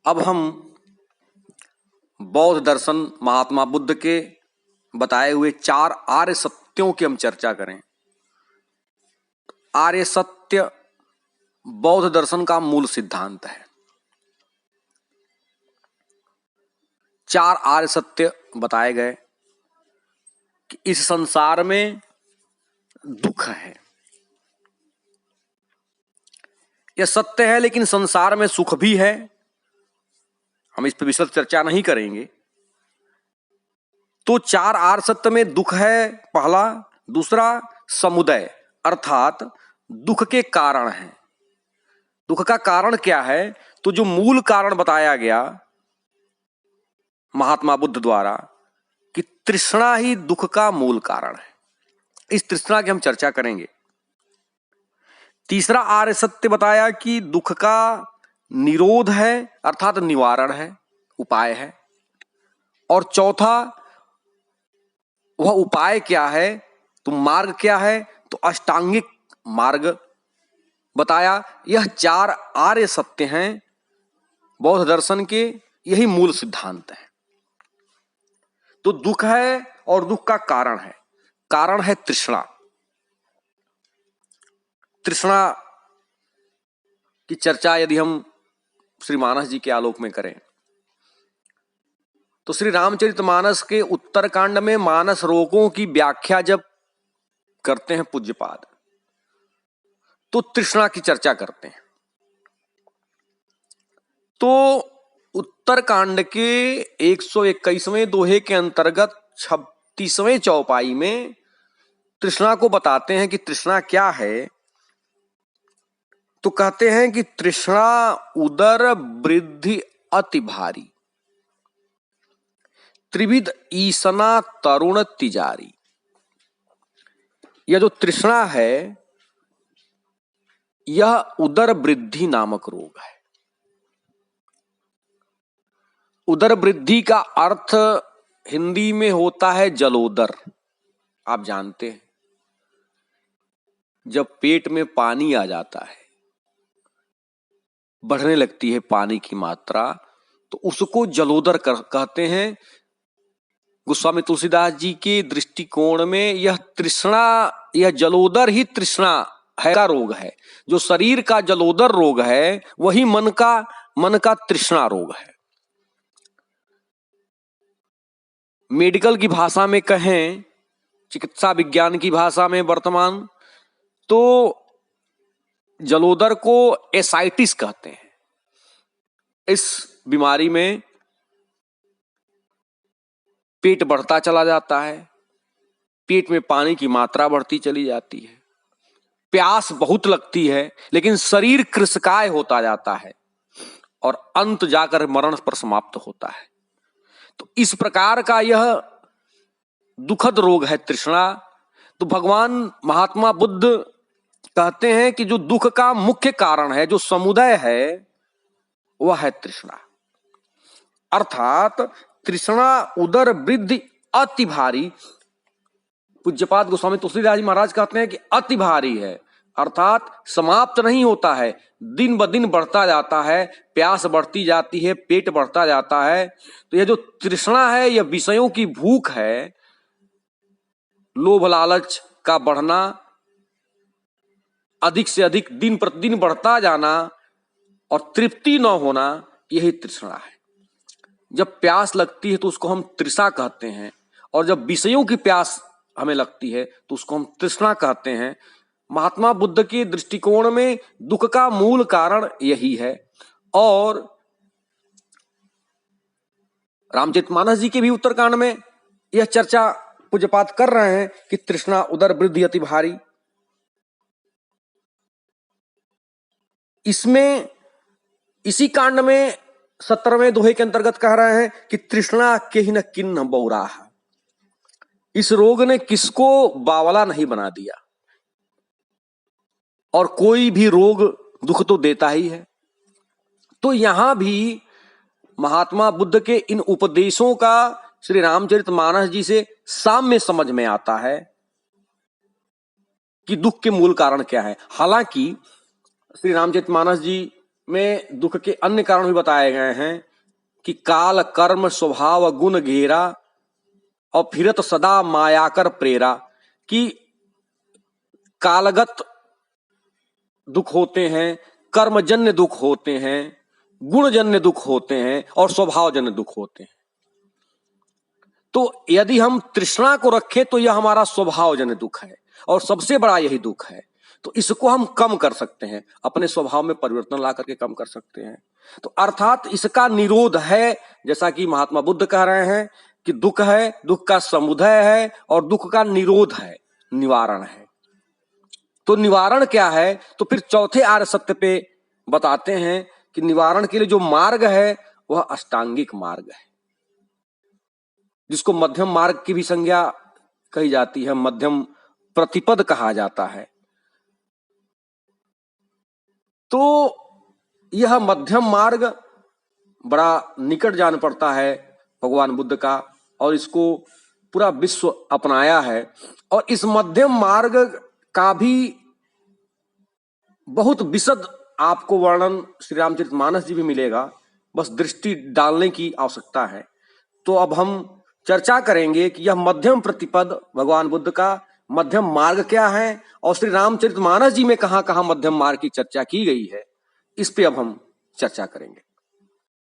अब हम बौद्ध दर्शन महात्मा बुद्ध के बताए हुए 4 आर्य सत्यों की हम चर्चा करें। आर्य सत्य बौद्ध दर्शन का मूल सिद्धांत है। 4 आर्य सत्य बताए गए कि इस संसार में दुख है, यह सत्य है, लेकिन संसार में सुख भी है। हम इस पर विस्तृत चर्चा नहीं करेंगे। तो 4 आर्य सत्य में दुख है पहला। दूसरा समुदय अर्थात दुख के कारण है। दुख का कारण क्या है? तो जो मूल कारण बताया गया महात्मा बुद्ध द्वारा कि तृष्णा ही दुख का मूल कारण है, इस तृष्णा की हम चर्चा करेंगे। तीसरा आर्य सत्य बताया कि दुख का निरोध है अर्थात निवारण है, उपाय है। और चौथा वह उपाय क्या है, तो मार्ग क्या है, तो अष्टांगिक मार्ग बताया। यह 4 आर्य सत्य हैं बौद्ध दर्शन के, यही मूल सिद्धांत है। तो दुख है और दुख का कारण है। कारण है तृष्णा। तृष्णा की चर्चा यदि हम श्री मानस जी के आलोक में करें तो श्री रामचरितमानस के उत्तरकांड में मानस रोगों की व्याख्या जब करते हैं पूज्यपाद, तो तृष्णा की चर्चा करते हैं। तो उत्तरकांड के 121वें दोहे के अंतर्गत 36वें चौपाई में तृष्णा को बताते हैं कि तृष्णा क्या है। तो कहते हैं कि तृष्णा उदर वृद्धि अति भारी, त्रिविध ईसना तरुण तिजारी। यह जो तृष्णा है यह उदर वृद्धि नामक रोग है। उदर वृद्धि का अर्थ हिंदी में होता है जलोदर। आप जानते हैं जब पेट में पानी आ जाता है, बढ़ने लगती है पानी की मात्रा, तो उसको जलोदर कहते हैं। गोस्वामी तुलसीदास जी के दृष्टिकोण में यह तृष्णा, यह जलोदर ही तृष्णा है का रोग है। जो शरीर का जलोदर रोग है वही मन का तृष्णा रोग है। मेडिकल की भाषा में कहें, चिकित्सा विज्ञान की भाषा में वर्तमान, तो जलोदर को एसाइटिस कहते हैं। इस बीमारी में पेट बढ़ता चला जाता है, पेट में पानी की मात्रा बढ़ती चली जाती है, प्यास बहुत लगती है, लेकिन शरीर कृशकाय होता जाता है और अंत जाकर मरण पर समाप्त होता है। तो इस प्रकार का यह दुखद रोग है तृष्णा। तो भगवान महात्मा बुद्ध कहते हैं कि जो दुख का मुख्य कारण है, जो समुदय है, वह है तृष्णा। अर्थात तृष्णा उदर वृद्धि अति भारी। पूज्यपाद गोस्वामी तुलसीदास जी महाराज कहते हैं कि अति भारी है, अर्थात समाप्त नहीं होता है, दिन ब दिन बढ़ता जाता है, प्यास बढ़ती जाती है, पेट बढ़ता जाता है। तो यह जो तृष्णा है यह विषयों की भूख है, लोभ लालच का बढ़ना, अधिक से अधिक दिन प्रतिदिन बढ़ता जाना और तृप्ति न होना, यही तृष्णा है। जब प्यास लगती है तो उसको हम तृषा कहते हैं, और जब विषयों की प्यास हमें लगती है तो उसको हम तृष्णा कहते हैं। महात्मा बुद्ध के दृष्टिकोण में दुख का मूल कारण यही है। और रामचरितमानस जी के भी उत्तरकांड में यह चर्चा पूज्यपाद कर रहे हैं कि तृष्णा उदर वृद्धि अति भारी। इसमें इसी कांड में 17वें दोहे के अंतर्गत कह रहे हैं कि तृष्णा के ही न किन्न बहुराहा। इस रोग ने किसको बावला नहीं बना दिया, और कोई भी रोग दुख तो देता ही है। तो यहां भी महात्मा बुद्ध के इन उपदेशों का श्री रामचरितमानस जी से साम्य समझ में आता है कि दुख के मूल कारण क्या है। हालांकि श्री रामचरितमानस जी में दुख के अन्य कारण भी बताए गए हैं कि काल कर्म स्वभाव गुण घेरा और फिरत सदा माया कर प्रेरा, कि कालगत दुख होते हैं, कर्मजन्य दुख होते हैं, गुणजन्य दुख होते हैं और स्वभावजन्य दुख होते हैं। तो यदि हम तृष्णा को रखें तो यह हमारा स्वभावजन्य दुख है और सबसे बड़ा यही दुख है। तो इसको हम कम कर सकते हैं, अपने स्वभाव में परिवर्तन ला करके कम कर सकते हैं। तो अर्थात इसका निरोध है, जैसा कि महात्मा बुद्ध कह रहे हैं कि दुख है, दुख का समुदय है और दुख का निरोध है, निवारण है। तो निवारण क्या है? तो फिर चौथे आर्य सत्य पे बताते हैं कि निवारण के लिए जो मार्ग है वह अष्टांगिक मार्ग है, जिसको मध्यम मार्ग की भी संज्ञा कही जाती है, मध्यम प्रतिपद कहा जाता है। तो यह मध्यम मार्ग बड़ा निकट जान पड़ता है भगवान बुद्ध का, और इसको पूरा विश्व अपनाया है। और इस मध्यम मार्ग का भी बहुत विशद आपको वर्णन श्री रामचरितमानस जी भी मिलेगा, बस दृष्टि डालने की आवश्यकता है। तो अब हम चर्चा करेंगे कि यह मध्यम प्रतिपद भगवान बुद्ध का मध्यम मार्ग क्या है और श्री रामचरितमानस जी में कहां कहां मध्यम मार्ग की चर्चा की गई है, इस पे अब हम चर्चा करेंगे।